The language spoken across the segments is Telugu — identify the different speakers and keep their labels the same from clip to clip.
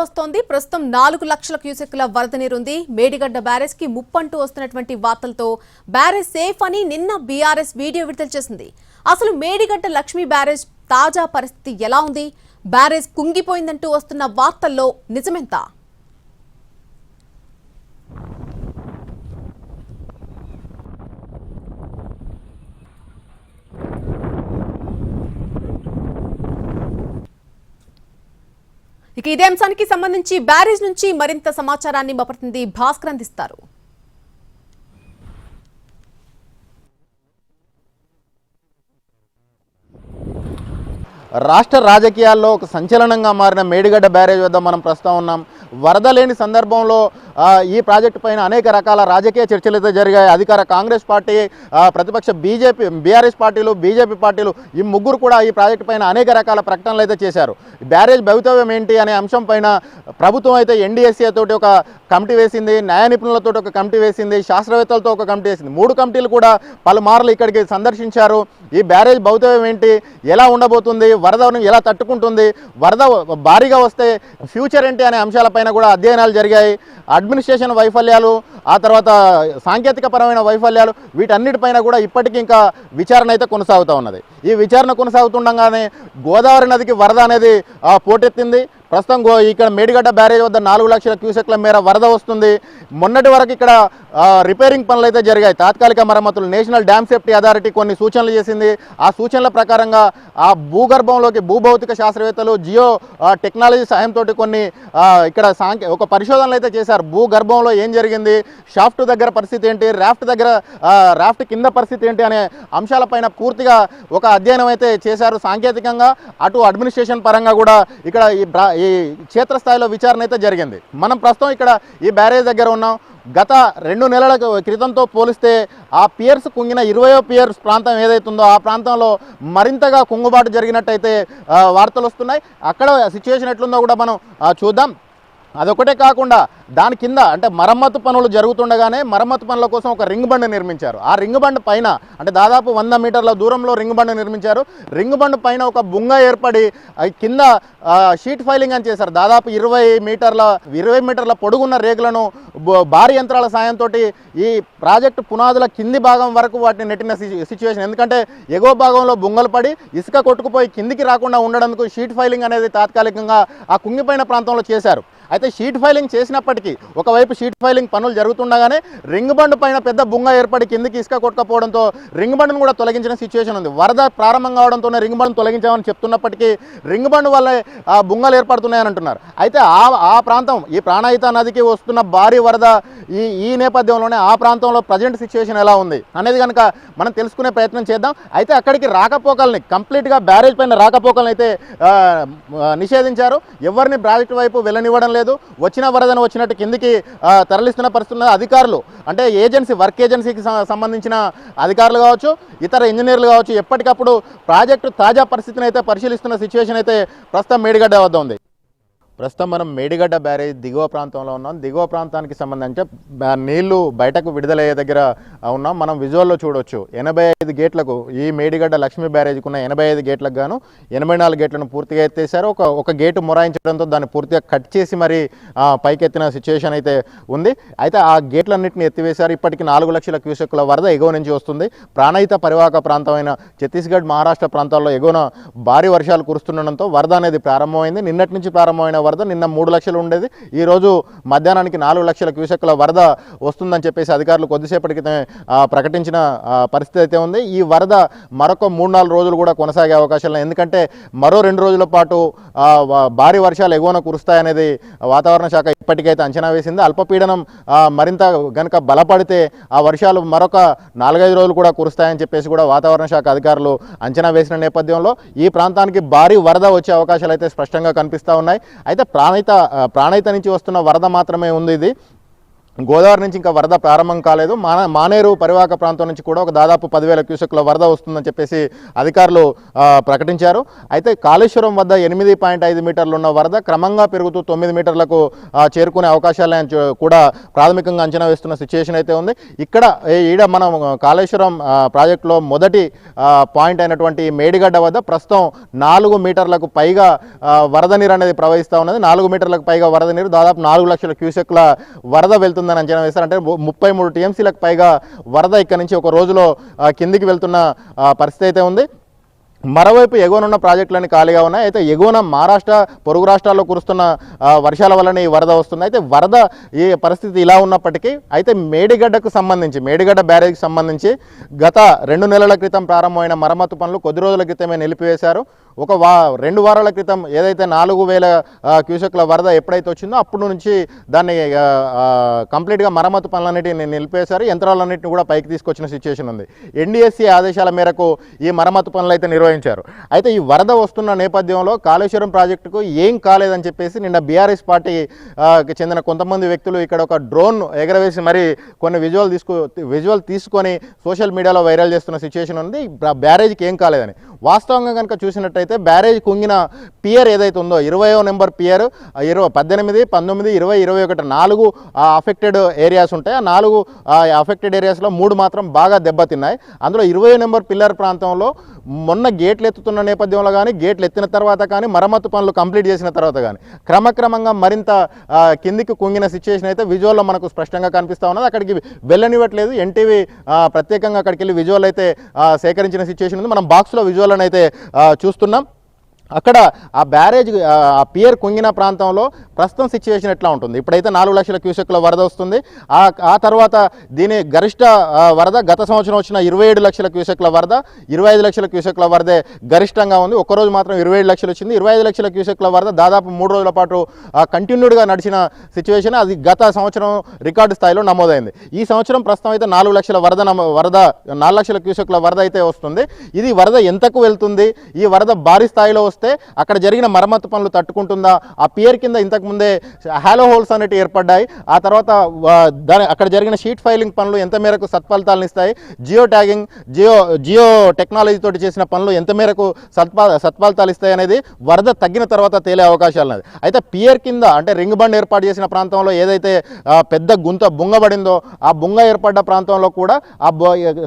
Speaker 1: వస్తోంది. ప్రస్తుతం 4 లక్షల క్యూసెక్కుల వరద నీరుంది. మేడిగడ్డ బ్యారేజ్ కి ముప్పంటూ వస్తున్నటువంటి వార్తలతో బ్యారేజ్ సేఫ్ అని నిన్న బీఆర్ఎస్ వీడియో విడుదల చేసింది. అసలు మేడిగడ్డ లక్ష్మీ బ్యారేజ్ తాజా పరిస్థితి ఎలా ఉంది? బ్యారేజ్ కుంగిపోయిందంటూ వస్తున్న వార్తల్లో నిజమెంత? ఇక ఇదే అంశానికి సంబంధించి బ్యారేజ్ నుంచి మరింత సమాచారాన్ని మా ప్రతినిధి భాస్కర్ అందిస్తారు.
Speaker 2: రాష్ట్ర రాజకీయాల్లో ఒక సంచలనంగా మారిన మేడిగడ్డ బ్యారేజ్ వద్ద మనం ప్రస్తుతం ఉన్నాం. వరద లేని సందర్భంలో ఈ ప్రాజెక్టు పైన అనేక రకాల రాజకీయ చర్చలు అయితే జరిగాయి. అధికార కాంగ్రెస్ పార్టీ, ప్రతిపక్ష బీఆర్ఎస్ పార్టీలు, బీజేపీ పార్టీలు ఈ ముగ్గురు కూడా ఈ ప్రాజెక్టు పైన అనేక రకాల ప్రకటనలు అయితే చేశారు. బ్యారేజ్ భవితవ్యం ఏంటి అనే అంశం పైన ప్రభుత్వం అయితే ఎన్డీఎస్ఏ తోటి ఒక కమిటీ వేసింది, న్యాయ నిపుణులతో ఒక కమిటీ వేసింది, శాస్త్రవేత్తలతో ఒక కమిటీ వేసింది. 3 కమిటీలు కూడా పలుమార్లు ఇక్కడికి సందర్శించారు. ఈ బ్యారేజ్ భవితవ్యం ఏంటి, ఎలా ఉండబోతుంది, వరదను ఎలా తట్టుకుంటుంది, వరద భారీగా వస్తే ఫ్యూచర్ ఏంటి అనే అంశాలపైన కూడా అధ్యయనాలు జరిగాయి. అడ్మినిస్ట్రేషన్ వైఫల్యాలు, ఆ తర్వాత సాంకేతిక పరమైన వైఫల్యాలు, వీటన్నిటిపైన కూడా ఇప్పటికీ ఇంకా విచారణ అయితే కొనసాగుతూ ఉన్నది. ఈ విచారణ కొనసాగుతుండగానే గోదావరి నదికి వరద అనేది పోటెత్తింది. ప్రస్తుతం ఇక్కడ మేడిగడ్డ బ్యారేజ్ వద్ద 4 లక్షల క్యూసెక్ల మేర వరద వస్తుంది. మొన్నటి వరకు ఇక్కడ రిపేరింగ్ పనులు అయితే జరిగాయి, తాత్కాలిక మరమ్మతులు. నేషనల్ డ్యామ్ సేఫ్టీ అథారిటీ కొన్ని సూచనలు చేసింది. ఆ సూచనల ప్రకారంగా ఆ భూగర్భంలోకి భూభౌతిక శాస్త్రవేత్తలు జియో టెక్నాలజీ సాయంతో కొన్ని ఇక్కడ ఒక పరిశోధనలు అయితే చేశారు. భూగర్భంలో ఏం జరిగింది, షాఫ్ట్ దగ్గర పరిస్థితి ఏంటి, రాఫ్ట్ కింద పరిస్థితి ఏంటి అనే అంశాలపైన పూర్తిగా ఒక అధ్యయనం అయితే చేశారు. సాంకేతికంగా అటు అడ్మినిస్ట్రేషన్ పరంగా కూడా ఇక్కడ ఈ క్షేత్రస్థాయిలో విచారణ అయితే జరిగింది. మనం ప్రస్తుతం ఇక్కడ ఈ బ్యారేజ్ దగ్గర ఉన్నాం. గత 2 నెలల క్రితంతో పోలిస్తే ఆ పియర్స్ కుంగిన 20వ పియర్స్ ప్రాంతం ఏదైతుందో ఆ ప్రాంతంలో మరింతగా కుంగుబాటు జరిగినట్టయితే వార్తలు వస్తున్నాయి. అక్కడ సిచ్యువేషన్ ఎట్లుందో కూడా మనం చూద్దాం. అదొకటే కాకుండా దాని కింద అంటే మరమ్మతు పనులు జరుగుతుండగానే మరమ్మతు పనుల కోసం ఒక రింగ్ బండ్ నిర్మించారు. ఆ రింగ్ బండ్ పైన అంటే దాదాపు 100 మీటర్ల దూరంలో రింగ్ బండ్ నిర్మించారు. రింగ్ బండ్ పైన ఒక బుంగ ఏర్పడి కింద షీట్ ఫైలింగ్ అని చేశారు. దాదాపు 20 మీటర్ల పొడుగున్న రేకులను భారీ యంత్రాల సాయంతో ఈ ప్రాజెక్టు పునాదుల కింది భాగం వరకు వాటిని నెట్టిన సిచ్యువేషన్. ఎందుకంటే ఎగువ భాగంలో బుంగలు పడి ఇసుక కొట్టుకుపోయి కిందికి రాకుండా ఉండడానికి షీట్ ఫైలింగ్ అనేది తాత్కాలికంగా ఆ కుంగిపోయిన ప్రాంతంలో చేశారు. అయితే షీట్ ఫైలింగ్ చేసినప్పటికీ ఒకవైపు షీట్ ఫైలింగ్ పనులు జరుగుతుండగానే రింగ్ బండ్ పైన పెద్ద బుంగ ఏర్పడి కిందికి ఇసుక కొట్టుకపోవడంతో రింగ్ బండ్ను కూడా తొలగించిన సిచ్యువేషన్ ఉంది. వరద ప్రారంభం కావడంతోనే రింగ్ బండ్ తొలగించామని చెప్తున్నప్పటికీ రింగ్ బండ్ వల్లే బుంగలు ఏర్పడుతున్నాయని అంటున్నారు. అయితే ఆ ప్రాంతం ఈ ప్రాణహిత నదికి వస్తున్న భారీ వరద ఈ నేపథ్యంలోనే ఆ ప్రాంతంలో ప్రజెంట్ సిచ్యువేషన్ ఎలా ఉంది అనేది కనుక మనం తెలుసుకునే ప్రయత్నం చేద్దాం. అయితే అక్కడికి రాకపోకల్ని కంప్లీట్గా బ్యారేజ్ పైన రాకపోకల్ని అయితే నిషేధించారు. ఎవరిని ప్రాజెక్టు వైపు వెళ్ళనివ్వడం లేదు. వచ్చిన వరదను వచ్చినట్టు కిందికి తరలిస్తున్న పరిస్థితుల్లో అధికారులు అంటే వర్క్ ఏజెన్సీకి సంబంధించిన అధికారులు కావచ్చు, ఇతర ఇంజనీర్లు కావచ్చు, ఎప్పటికప్పుడు ప్రాజెక్టు తాజా పరిస్థితిని అయితే పరిశీలిస్తున్న సిచ్యువేషన్ అయితే ప్రస్తుతం మేడిగడ్డ వద్ద ఉంది. ప్రస్తుతం మనం మేడిగడ్డ బ్యారేజ్ దిగువ ప్రాంతంలో ఉన్నాం. దిగువ ప్రాంతానికి సంబంధించి నీళ్లు బయటకు విడుదలయ్యే దగ్గర ఉన్నాం. మనం విజువల్లో చూడొచ్చు 85 గేట్లకు ఈ మేడిగడ్డ లక్ష్మీ బ్యారేజ్కి ఉన్న 85 గేట్లకు గాను 84 గేట్లను పూర్తిగా ఎత్తేసారు. ఒక గేటు మొరాయించడంతో దాన్ని పూర్తిగా కట్ చేసి మరి పైకెత్తిన సిచ్యువేషన్ అయితే ఉంది. అయితే ఆ గేట్లన్నింటినీ ఎత్తివేశారు. ఇప్పటికి 4 లక్షల క్యూసెక్కుల వరద ఎగువ నుంచి వస్తుంది. ప్రాణహిత పరివాహక ప్రాంతమైన ఛత్తీస్గఢ్, మహారాష్ట్ర ప్రాంతాల్లో ఎగువన భారీ వర్షాలు కురుస్తుండడంతో వరద అనేది ప్రారంభమైంది. నిన్నటి నుంచి ప్రారంభమైన వరద నిన్న 3 లక్షలు ఉండేది. ఈరోజు మధ్యాహ్నానికి 4 లక్షల క్యూసెక్కుల వరద వస్తుందని చెప్పేసి అధికారులు కొద్దిసేపటి క్రితమే ప్రకటించిన పరిస్థితి అయితే ఉంది. ఈ వరద మరొక 3-4 రోజులు కూడా కొనసాగే అవకాశాలు, ఎందుకంటే మరో 2 రోజుల పాటు భారీ వర్షాలు ఎగువన కురుస్తాయనేది వాతావరణ శాఖ ఇప్పటికైతే అంచనా వేసింది. అల్పపీడనం మరింత గనుక బలపడితే ఆ వర్షాలు మరొక 4-5 రోజులు కూడా కురుస్తాయని చెప్పేసి కూడా వాతావరణ శాఖ అధికారులు అంచనా వేసిన నేపథ్యంలో ఈ ప్రాంతానికి భారీ వరద వచ్చే అవకాశాలు అయితే స్పష్టంగా కనిపిస్తూ ఉన్నాయి. అయితే ప్రాణహిత నుంచి వస్తున్న వరద మాత్రమే ఉంది. ఇది గోదావరి నుంచి ఇంకా వరద ప్రారంభం కాలేదు. మానేరు పరివాహక ప్రాంతం నుంచి కూడా ఒక దాదాపు 10,000 క్యూసెక్ల వరద వస్తుందని చెప్పేసి అధికారులు ప్రకటించారు. అయితే కాళేశ్వరం వద్ద 8.5 మీటర్లు ఉన్న వరద క్రమంగా పెరుగుతూ 9 మీటర్లకు చేరుకునే అవకాశాలను కూడా ప్రాథమికంగా అంచనా వేస్తున్న సిచ్యువేషన్ అయితే ఉంది. ఈడ మనం కాళేశ్వరం ప్రాజెక్టులో మొదటి పాయింట్ అయినటువంటి మేడిగడ్డ వద్ద ప్రస్తుతం 4 మీటర్లకు పైగా వరద నీరు అనేది ప్రవహిస్తూ ఉన్నది. 4 మీటర్లకు పైగా వరద నీరు దాదాపు 4 లక్షల క్యూసెక్ల వరద వెళ్తుందని అంచనా వేస్తారు. అంటే 33 టీఎంసీలకు పైగా వరద ఇక్కడ నుంచి ఒక రోజులో కిందికి వెళ్తున్న పరిస్థితి అయితే ఉంది. మరోవైపు ఎగువనున్న ప్రాజెక్టులన్నీ ఖాళీగా ఉన్నాయి. అయితే ఎగువన మహారాష్ట్ర పొరుగు రాష్ట్రాల్లో కురుస్తున్న వర్షాల వల్లనే ఈ వరద వస్తుంది. అయితే వరద ఈ పరిస్థితి ఇలా ఉన్నప్పటికీ అయితే మేడిగడ్డ బ్యారేజ్కి సంబంధించి గత 2 నెలల క్రితం ప్రారంభమైన మరమ్మతు పనులు కొద్ది రోజుల క్రితమే నిలిపివేశారు. 2 వారాల క్రితం ఏదైతే 4,000 క్యూసెక్ల వరద ఎప్పుడైతే వచ్చిందో అప్పటి నుంచి దాన్ని కంప్లీట్గా మరమ్మతు పనులన్నిటిని నిలిపేశారు. యంత్రాలన్నింటినీ కూడా పైకి తీసుకొచ్చిన సిచ్యువేషన్ ఉంది. ఎన్డీఎస్సీ ఆదేశాల మేరకు ఈ మరమ్మతు పనులు అయితే నిర్వహించారు. అయితే ఈ వరద వస్తున్న నేపథ్యంలో కాళేశ్వరం ప్రాజెక్టుకు ఏం కాలేదని చెప్పేసి నిన్న బీఆర్ఎస్ పార్టీకి చెందిన కొంతమంది వ్యక్తులు ఇక్కడ ఒక డ్రోన్ ఎగరవేసి మరి కొన్ని విజువల్ తీసుకొని సోషల్ మీడియాలో వైరల్ చేస్తున్న సిచ్యువేషన్ ఉంది. బ్యారేజ్కి ఏం కాలేదని. వాస్తవంగా కనుక చూసినట్టయితే బ్యారేజ్ కుంగిన పియర్ ఏదైతే ఉందో 20వ నెంబర్ పియర్ 18, 19, 20, 21 4 అఫెక్టెడ్ ఏరియాస్ ఉంటాయి. ఆ 4 అఫెక్టెడ్ ఏరియాస్లో 3 మాత్రం బాగా దెబ్బతిన్నాయి. అందులో 20వ నెంబర్ పిల్లర్ ప్రాంతంలో మొన్న గేట్లు ఎత్తుతున్న నేపథ్యంలో కానీ గేట్లు ఎత్తిన తర్వాత కానీ మరమ్మతు పనులు కంప్లీట్ చేసిన తర్వాత కానీ క్రమక్రమంగా మరింత కిందికి కుంగిన సిచ్యువేషన్ అయితే విజువల్లో మనకు స్పష్టంగా కనిపిస్తూ ఉన్నది. అక్కడికి వెళ్ళనివ్వట్లేదు. ఎన్టీవీ ప్రత్యేకంగా అక్కడికి వెళ్ళి విజువల్ అయితే సేకరించిన సిచ్యువేషన్ ఉంది. మనం బాక్స్లో విజువల్ అయితే చూస్తున్నాం. అక్కడ ఆ బ్యారేజ్ ఆ పియర్ కుంగిన ప్రాంతంలో ప్రస్తుతం సిచ్యువేషన్ ఎట్లా ఉంటుంది? ఇప్పుడైతే 4 లక్షల క్యూసెక్ల వరద వస్తుంది. ఆ తర్వాత దీని గరిష్ట వరద గత సంవత్సరం వచ్చిన 27 లక్షల క్యూసెక్ల వరద, 25 లక్షల క్యూసెక్ల వరదే గరిష్టంగా ఉంది. ఒక్కరోజు మాత్రం 27 లక్షలు వచ్చింది. 25 లక్షల క్యూసెక్ల వరద దాదాపు 3 రోజుల పాటు కంటిన్యూడ్గా నడిచిన సిచ్యువేషన్. అది గత సంవత్సరం రికార్డు స్థాయిలో నమోదైంది. ఈ సంవత్సరం ప్రస్తుతం అయితే 4 లక్షల వరద 4 లక్షల క్యూసెక్ల వరద అయితే వస్తుంది. ఇది వరద ఎంతకు వెళ్తుంది? ఈ వరద భారీ స్థాయిలో వస్తే అక్కడ జరిగిన మరమ్మతు పనులు తట్టుకుంటుందా? ఆ పియర్ కింద ఇంతకుముందే హాలో హోల్స్ అనేవి ఏర్పడ్డాయి. ఆ తర్వాత అక్కడ జరిగిన షీట్ ఫైలింగ్ పనులు ఎంత మేరకు సత్ఫలితాలను ఇస్తాయి? జియో టెక్నాలజీ తోటి చేసిన పనులు ఎంత మేరకు సత్ఫలితాలు ఇస్తాయి అనేది వరద తగ్గిన తర్వాత తేలే అవకాశాలు ఉన్నది. అయితే పియర్ కింద అంటే రింగ్ బండ్ ఏర్పాటు చేసిన ప్రాంతంలో ఏదైతే పెద్ద బుంగ పడిందో ఆ బుంగ ఏర్పడ్డ ప్రాంతంలో కూడా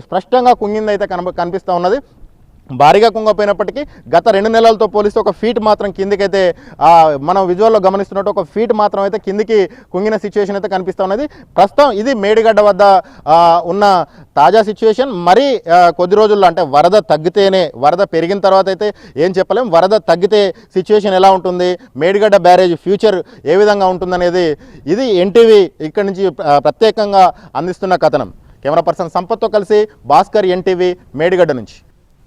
Speaker 2: స్పష్టంగా కుంగిందైతే కనిపిస్తూ ఉన్నది. భారీగా కుంగపోయినప్పటికీ గత 2 నెలలతో పోలిస్తే 1 ఫీట్ మాత్రం కిందికైతే మనం విజువల్లో గమనిస్తున్నట్టు 1 ఫీట్ మాత్రం అయితే కిందికి కుంగిన సిచ్యువేషన్ అయితే కనిపిస్తూ ఉన్నది. ప్రస్తుతం ఇది మేడిగడ్డ వద్ద ఉన్న తాజా సిచ్యువేషన్. మరీ కొద్ది రోజుల్లో అంటే వరద తగ్గితేనే, వరద పెరిగిన తర్వాత అయితే ఏం చెప్పలేం. వరద తగ్గితే సిచ్యువేషన్ ఎలా ఉంటుంది, మేడిగడ్డ బ్యారేజ్ ఫ్యూచర్ ఏ విధంగా ఉంటుందనేది ఇది ఎన్టీవీ ఇక్కడి నుంచి ప్రత్యేకంగా అందిస్తున్న కథనం. కెమెరా పర్సన్ సంపత్తో కలిసి భాస్కర్, ఎన్టీవీ, మేడిగడ్డ నుంచి.